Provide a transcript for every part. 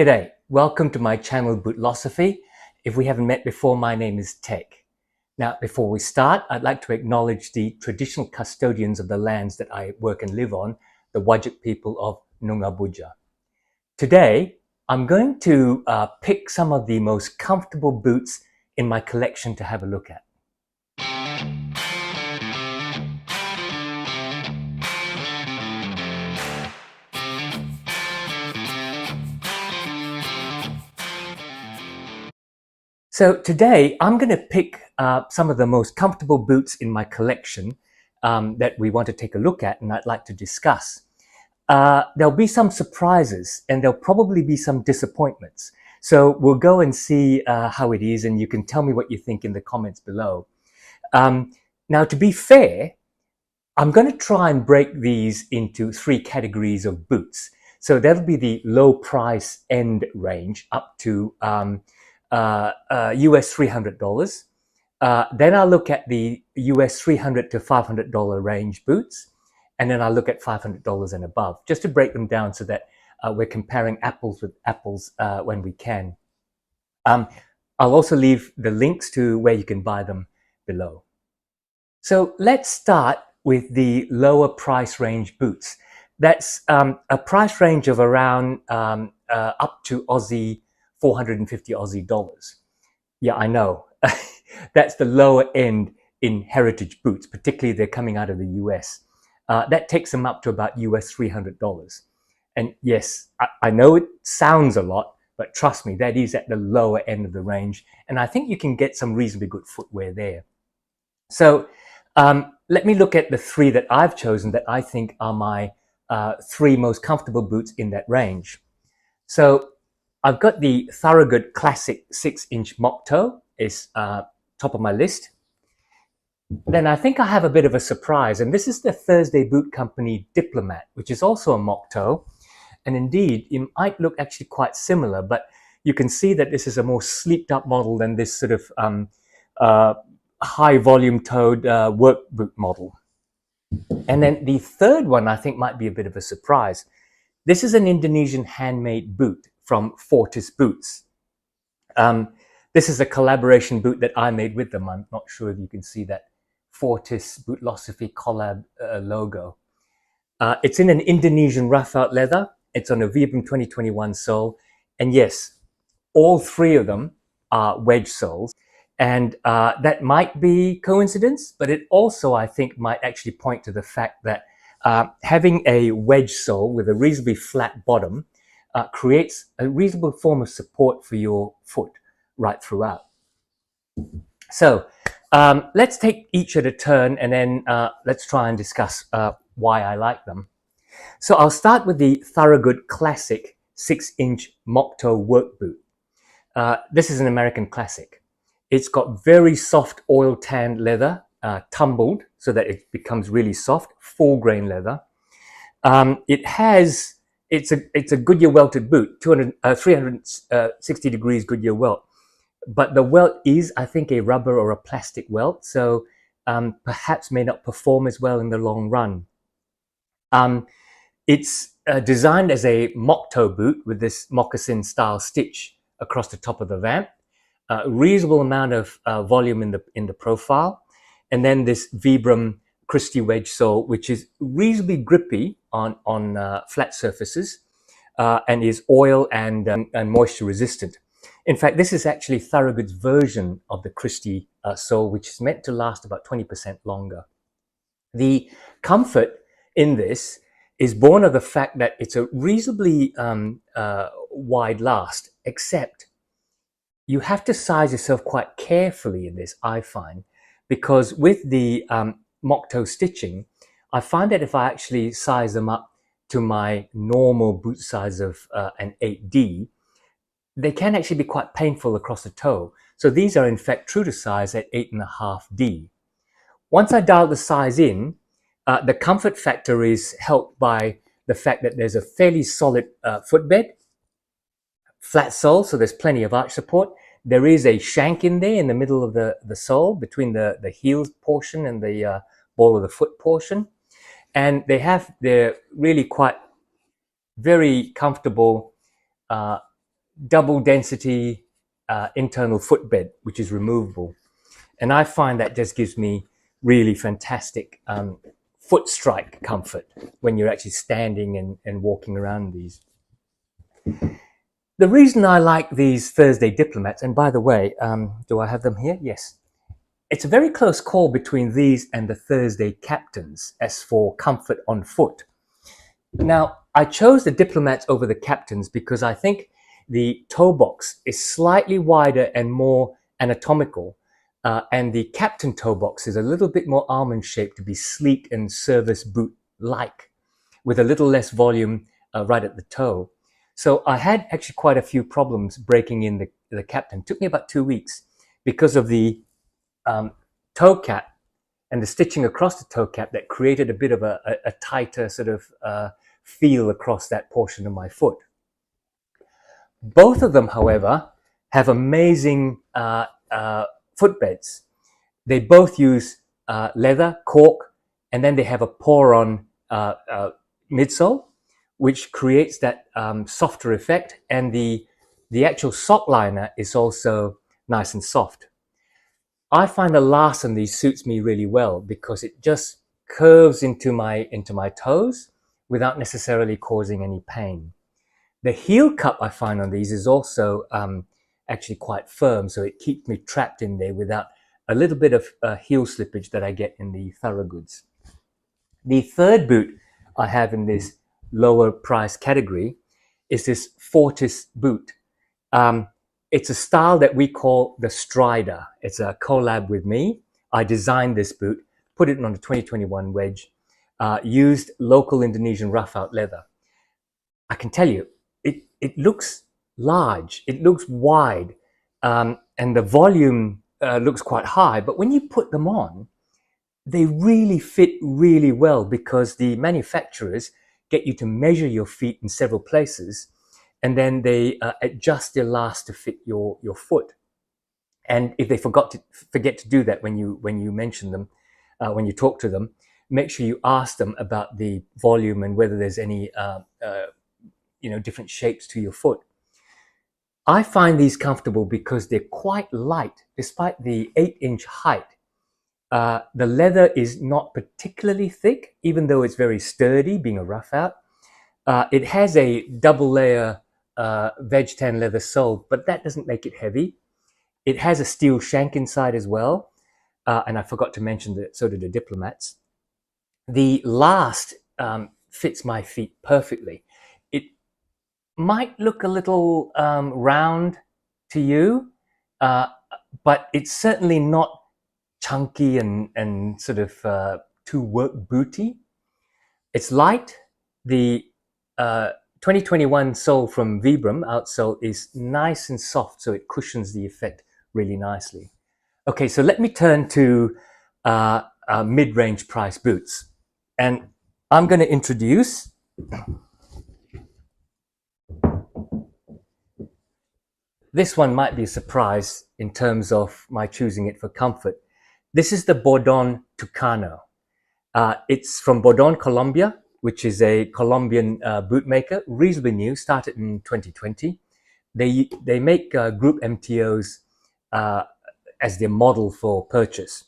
G'day, welcome to my channel Bootlosophy. If we haven't met before, my name is Tech. Now, before we start, I'd like to acknowledge the traditional custodians of the lands that I work and live on, the Whadjuk people of Noongar. Today, I'm going to pick some of the most comfortable boots in my collection to have a look at. So today I'm going to pick some of the most comfortable boots in my collection that we want to take a look at and I'd like to discuss. There'll be some surprises and there'll probably be some disappointments. So we'll go and see how it is, and you can tell me what you think in the comments below. Now, to be fair, I'm going to try and break these into three categories of boots. So that'll be the low price end range up to US $300. Then I'll look at the US $300 to $500 range boots. And then I'll look at $500 and above, just to break them down so that we're comparing apples with apples when we can. I'll also leave the links to where you can buy them below. So let's start with the lower price range boots. That's a price range of around up to Aussie 450 Aussie dollars. Yeah, I know. That's the lower end in heritage boots, particularly they're coming out of the US. That takes them up to about US $300. And yes, I know it sounds a lot, but trust me, that is at the lower end of the range. And I think you can get some reasonably good footwear there. So let me look at the three that I've chosen that I think are my three most comfortable boots in that range. So I've got the Thorogood Classic 6-inch mock toe is top of my list. Then I think I have a bit of a surprise, and this is the Thursday Boot Company Diplomat, which is also a mock toe. And indeed, it might look actually quite similar, but you can see that this is a more sleeked up model than this sort of high volume toed work boot model. And then the third one I think might be a bit of a surprise. This is an Indonesian handmade boot from Fortis Boots. This is a collaboration boot that I made with them. I'm not sure if you can see that Fortis Bootlosophy collab logo. It's in an Indonesian rough out leather. It's on a Vibram 2021 sole. And yes, all three of them are wedge soles. And that might be coincidence, but it also, I think, might actually point to the fact that having a wedge sole with a reasonably flat bottom creates a reasonable form of support for your foot right throughout. So let's take each at a turn, and then let's try and discuss why I like them. So I'll start with the Thorogood Classic 6-inch mock toe work boot. This is an American classic. It's got very soft oil tanned leather, tumbled so that it becomes really soft, full grain leather. It's a Goodyear welted boot, 360 degrees Goodyear welt. But the welt is, I think, a rubber or a plastic welt, so perhaps may not perform as well in the long run. It's designed as a mock toe boot with this moccasin style stitch across the top of the vamp. Reasonable amount of volume in the profile, and then this Vibram Christie wedge sole, which is reasonably grippy on flat surfaces and is oil and moisture resistant. In fact, this is actually Thorogood's version of the Christie sole, which is meant to last about 20% longer. The comfort in this is born of the fact that it's a reasonably wide last, except you have to size yourself quite carefully in this, I find, because with the mock toe stitching, I find that if I actually size them up to my normal boot size of an 8D, they can actually be quite painful across the toe. So these are in fact true to size at 8.5D. Once I dial the size in, the comfort factor is helped by the fact that there's a fairly solid footbed, flat sole, so there's plenty of arch support. There is a shank in there in the middle of the sole between the heel portion and the ball of the foot portion. And they're really quite very comfortable double density internal footbed, which is removable. And I find that just gives me really fantastic foot strike comfort when you're actually standing and walking around these. The reason I like these Thursday Diplomats, and by the way, do I have them here? Yes. It's a very close call between these and the Thursday Captains as for comfort on foot. Now, I chose the Diplomats over the Captains because I think the toe box is slightly wider and more anatomical, and the Captain toe box is a little bit more almond shaped to be sleek and service boot-like, with a little less volume right at the toe. So I had actually quite a few problems breaking in the Captain. It took me about 2 weeks because of the toe cap and the stitching across the toe cap that created a bit of a tighter sort of feel across that portion of my foot. Both of them, however, have amazing footbeds. They both use leather, cork, and then they have a pour-on midsole, which creates that softer effect. And the actual sock liner is also nice and soft. I find the last on these suits me really well because it just curves into my toes without necessarily causing any pain. The heel cup I find on these is also actually quite firm, so it keeps me trapped in there without a little bit of heel slippage that I get in the Thorougoods. The third boot I have in this lower price category is this Fortis boot. It's a style that we call the Strider. It's a collab with me. I designed this boot, put it on a 2021 wedge, used local Indonesian rough out leather. I can tell you, it looks large, it looks wide, and the volume looks quite high, but when you put them on, they really fit really well because the manufacturers get you to measure your feet in several places, and then they adjust their last to fit your foot. And if they forget to do that when you mention them, when you talk to them, make sure you ask them about the volume and whether there's any different shapes to your foot. I find these comfortable because they're quite light, despite the 8-inch height. The leather is not particularly thick, even though it's very sturdy, being a rough out. It has a double layer veg tan leather sole, but that doesn't make it heavy. It has a steel shank inside as well. And I forgot to mention that so do the Diplomats. The last fits my feet perfectly. It might look a little round to you, but it's certainly not chunky and sort of too work booty. It's light. The 2021 sole from Vibram outsole is nice and soft, so it cushions the effect really nicely. Okay, so let me turn to mid-range price boots. And I'm going to introduce this one. Might be a surprise in terms of my choosing it for comfort. This is the Bordon Tucano. It's from Bordon, Colombia, which is a Colombian boot maker, reasonably new, started in 2020. They make group MTOs as their model for purchase.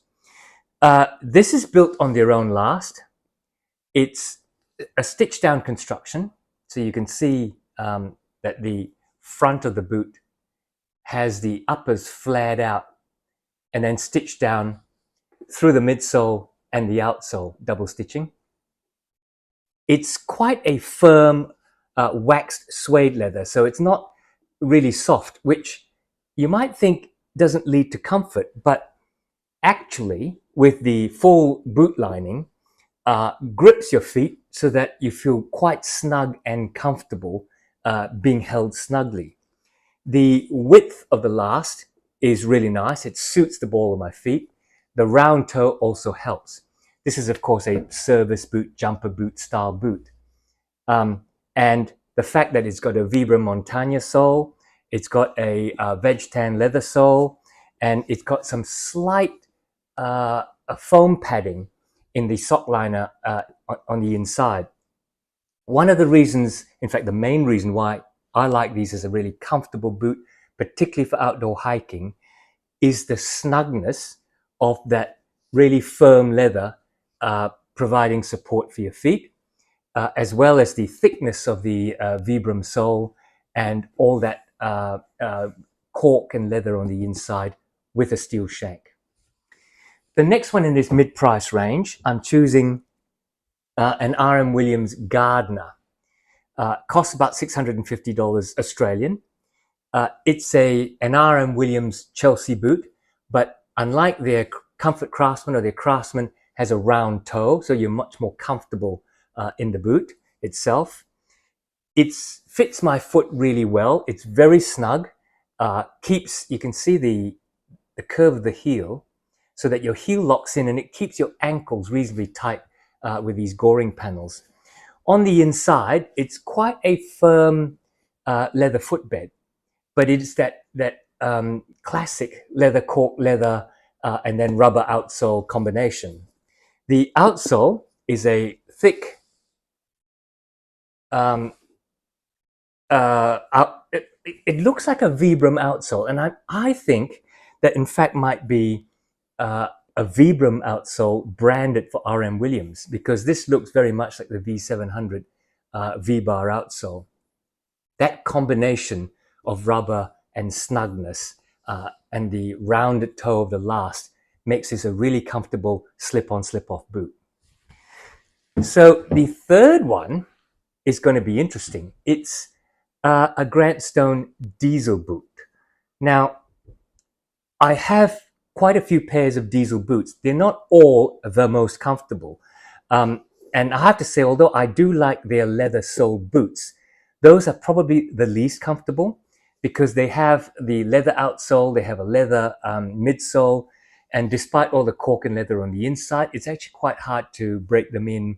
This is built on their own last. It's a stitch down construction, so you can see that the front of the boot has the uppers flared out and then stitched down through the midsole and the outsole, double stitching. It's quite a firm waxed suede leather, so it's not really soft, which you might think doesn't lead to comfort, but actually with the full boot lining, grips your feet so that you feel quite snug and comfortable being held snugly. The width of the last is really nice. It suits the ball of my feet. The round toe also helps. This is, of course, a service boot, jumper boot style boot. And the fact that it's got a Vibram Montagna sole, it's got a veg tan leather sole, and it's got some slight foam padding in the sock liner on the inside. One of the reasons, in fact, the main reason why I like these as a really comfortable boot, particularly for outdoor hiking, is the snugness of that really firm leather, providing support for your feet, as well as the thickness of the Vibram sole and all that cork and leather on the inside with a steel shank. The next one in this mid-price range, I'm choosing an RM Williams Gardner. Costs about $650 Australian. It's an RM Williams Chelsea boot, but unlike their Comfort Craftsman or their Craftsman, has a round toe, so you're much more comfortable in the boot itself. It fits my foot really well. It's very snug. You can see the curve of the heel, so that your heel locks in and it keeps your ankles reasonably tight with these goring panels. On the inside, it's quite a firm leather footbed, but it's that classic leather, cork leather, and then rubber outsole combination. The outsole is a thick, it looks like a Vibram outsole, and I think that in fact might be a Vibram outsole branded for RM Williams, because this looks very much like the V700 V-bar outsole. That combination of rubber and snugness and the rounded toe of the last makes this a really comfortable slip-on, slip-off boot. So the third one is going to be interesting. It's a Grant Stone diesel boot. Now, I have quite a few pairs of diesel boots. They're not all the most comfortable. And I have to say, although I do like their leather sole boots, those are probably the least comfortable, because they have the leather outsole, they have a leather midsole, and despite all the cork and leather on the inside, it's actually quite hard to break them in,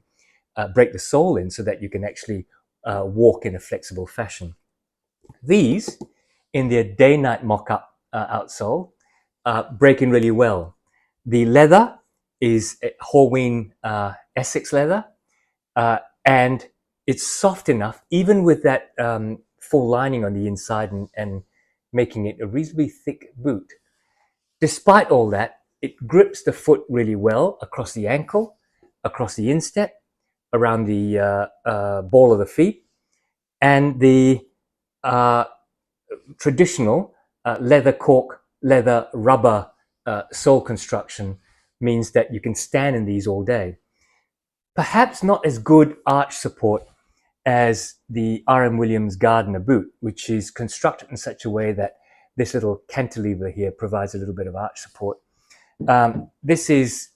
break the sole in, so that you can actually walk in a flexible fashion. These, in their day-night mock-up outsole, break in really well. The leather is Horween Essex leather, and it's soft enough, even with that full lining on the inside and making it a reasonably thick boot. Despite all that, it grips the foot really well across the ankle, across the instep, around the ball of the feet, and the traditional leather cork, leather rubber sole construction means that you can stand in these all day. Perhaps not as good arch support as the RM Williams Gardner boot, which is constructed in such a way that this little cantilever here provides a little bit of arch support. This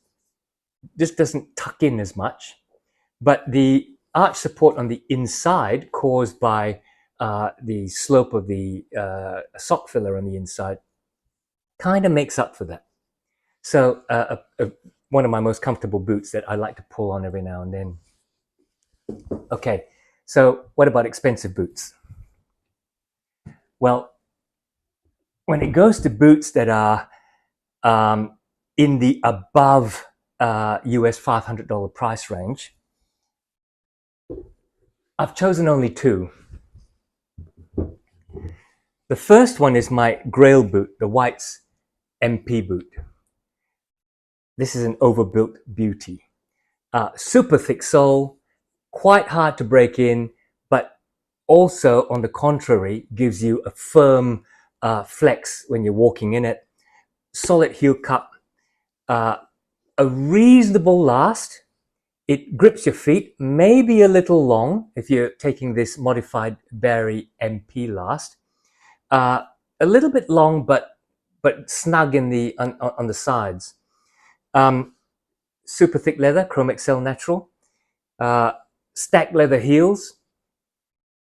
doesn't tuck in as much, but the arch support on the inside, caused by the slope of the sock filler on the inside, kind of makes up for that. So one of my most comfortable boots that I like to pull on every now and then. Okay, so what about expensive boots? Well, when it goes to boots that are in the above US $500 price range, I've chosen only two. The first one is my Grail boot, the White's MP boot. This is an overbuilt beauty. Super thick sole, quite hard to break in, but also, on the contrary, gives you a firm flex when you're walking in it. Solid heel cup, a reasonable last. It grips your feet, maybe a little long if you're taking this modified Barry MP last. A little bit long, but snug in on the sides. Super thick leather, Chrome XL natural. Stacked leather heels.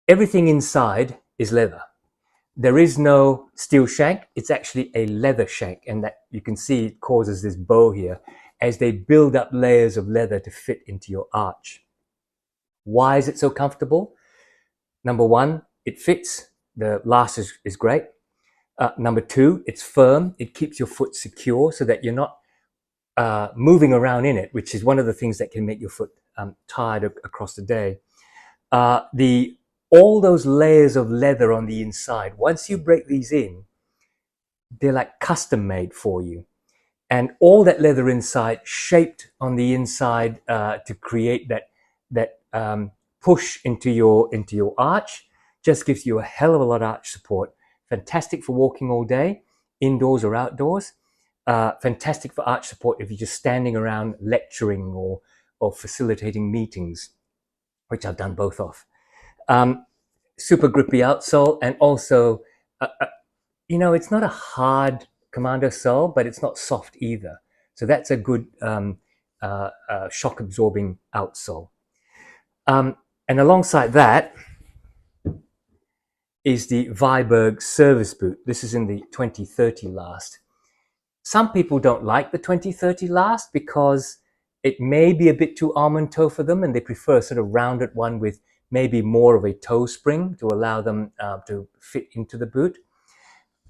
Everything inside is leather. There is no steel shank. It's actually a leather shank, and that you can see it causes this bow here as they build up layers of leather to fit into your arch. Why is it so comfortable? Number one, it fits. The last is great. Number two, it's firm. It keeps your foot secure so that you're not moving around in it, which is one of the things that can make your foot tired across the day. The all those layers of leather on the inside, once you break these in, they're like custom made for you. And all that leather inside, shaped on the inside to create that push into your arch, just gives you a hell of a lot of arch support. Fantastic for walking all day, indoors or outdoors. Fantastic for arch support if you're just standing around lecturing or facilitating meetings, which I've done both of. Super grippy outsole, and also, it's not a hard commando sole, but it's not soft either. So that's a good shock absorbing outsole. And alongside that is the Viberg service boot. This is in the 2030 last. Some people don't like the 2030 last because it may be a bit too almond toe for them, and they prefer a sort of rounded one with maybe more of a toe spring to allow them to fit into the boot.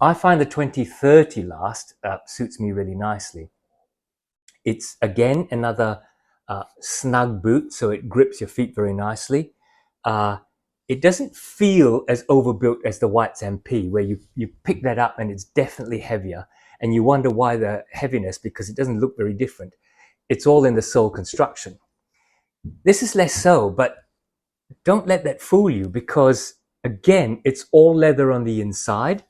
I find the 2030 last suits me really nicely. It's again another snug boot, so it grips your feet very nicely. It doesn't feel as overbuilt as the White's MP, where you pick that up and it's definitely heavier, and you wonder why the heaviness, because it doesn't look very different. It's all in the sole construction. This is less so, but don't let that fool you, because again, it's all leather on the inside.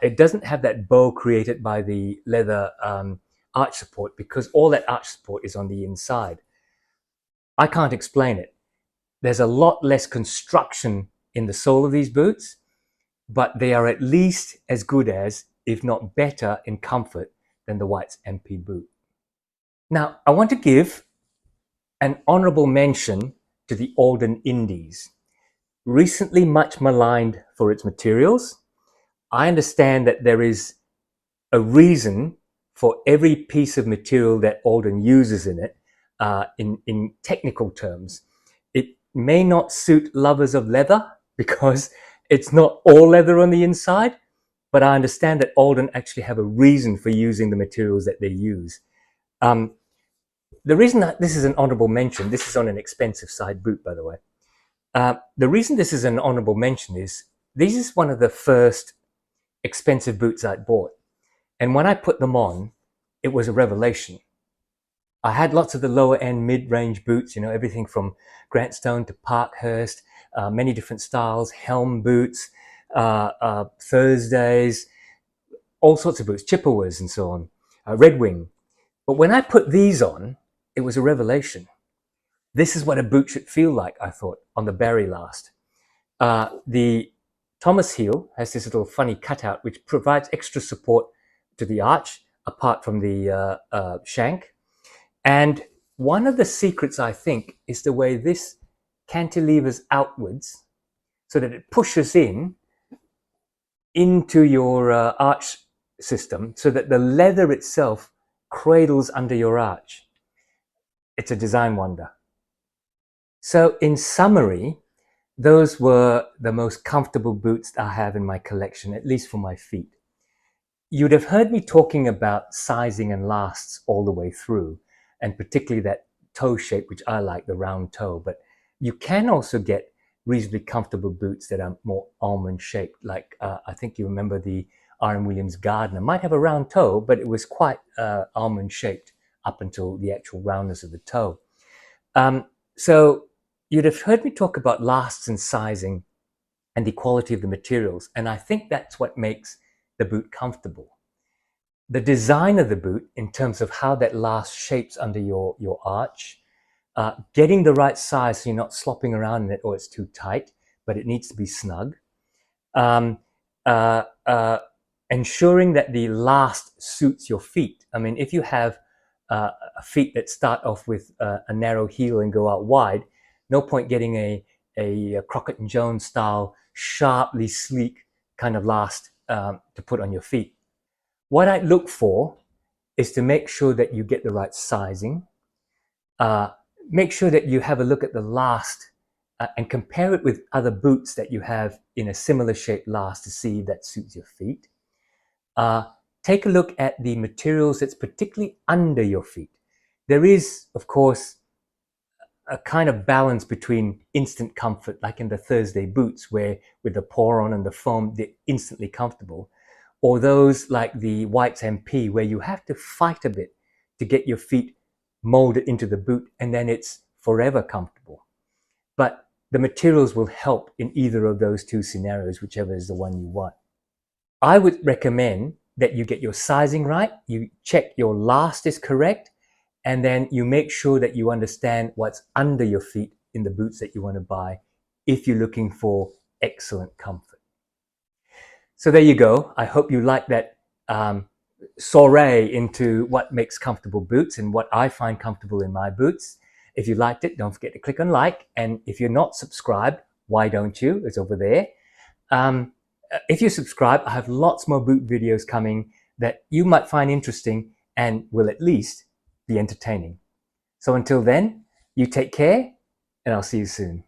It doesn't have that bow created by the leather arch support, because all that arch support is on the inside. I can't explain it. There's a lot less construction in the sole of these boots, but they are at least as good as, if not better in comfort than the White's MP boot. Now, I want to give an honorable mention to the Alden Indies. Recently much maligned for its materials. I understand that there is a reason for every piece of material that Alden uses in it, in technical terms. It may not suit lovers of leather because it's not all leather on the inside, but I understand that Alden actually have a reason for using the materials that they use. The reason that this is an honorable mention, this is on an expensive side boot, by the way. The reason this is an honorable mention is this is one of the first expensive boots I bought. And when I put them on, it was a revelation. I had lots of the lower end mid-range boots, everything from Grantstone to Parkhurst, many different styles, Helm boots, Thursdays, all sorts of boots, Chippewas and so on, Red Wing. But when I put these on, it was a revelation. This is what a boot should feel like, I thought, on the Barry last. The Thomas heel has this little funny cutout which provides extra support to the arch apart from the shank. And one of the secrets, I think, is the way this cantilevers outwards so that it pushes into your arch system so that the leather itself cradles under your arch. It's a design wonder. So in summary, those were the most comfortable boots I have in my collection, at least for my feet. You'd have heard me talking about sizing and lasts all the way through, and particularly that toe shape, which I like, the round toe. But you can also get reasonably comfortable boots that are more almond shaped. Like I think you remember the R.M. Williams Gardner. Might have a round toe, but it was quite almond shaped up until the actual roundness of the toe. So you'd have heard me talk about lasts and sizing and the quality of the materials. And I think that's what makes the boot comfortable. The design of the boot, in terms of how that last shapes under your arch, getting the right size so you're not slopping around in it or it's too tight, but it needs to be snug. Ensuring that the last suits your feet. I mean, if you have feet that start off with a narrow heel and go out wide, no point getting a Crockett and Jones style, sharply sleek kind of last to put on your feet. What I look for is to make sure that you get the right sizing. Make sure that you have a look at the last and compare it with other boots that you have in a similar shaped last to see if that suits your feet. Take a look at the materials that's particularly under your feet. There is, of course, a kind of balance between instant comfort, like in the Thursday boots, where with the pour on and the foam, they're instantly comfortable, or those like the White's MP, where you have to fight a bit to get your feet molded into the boot, and then it's forever comfortable. But the materials will help in either of those two scenarios, whichever is the one you want. I would recommend that you get your sizing right, you check your last is correct, and then you make sure that you understand what's under your feet in the boots that you want to buy if you're looking for excellent comfort. So there you go. I hope you like that soiree into what makes comfortable boots and what I find comfortable in my boots. If you liked it, don't forget to click on like. And if you're not subscribed, why don't you? It's over there. If you subscribe, I have lots more boot videos coming that you might find interesting and will at least be entertaining. So until then, you take care, and I'll see you soon.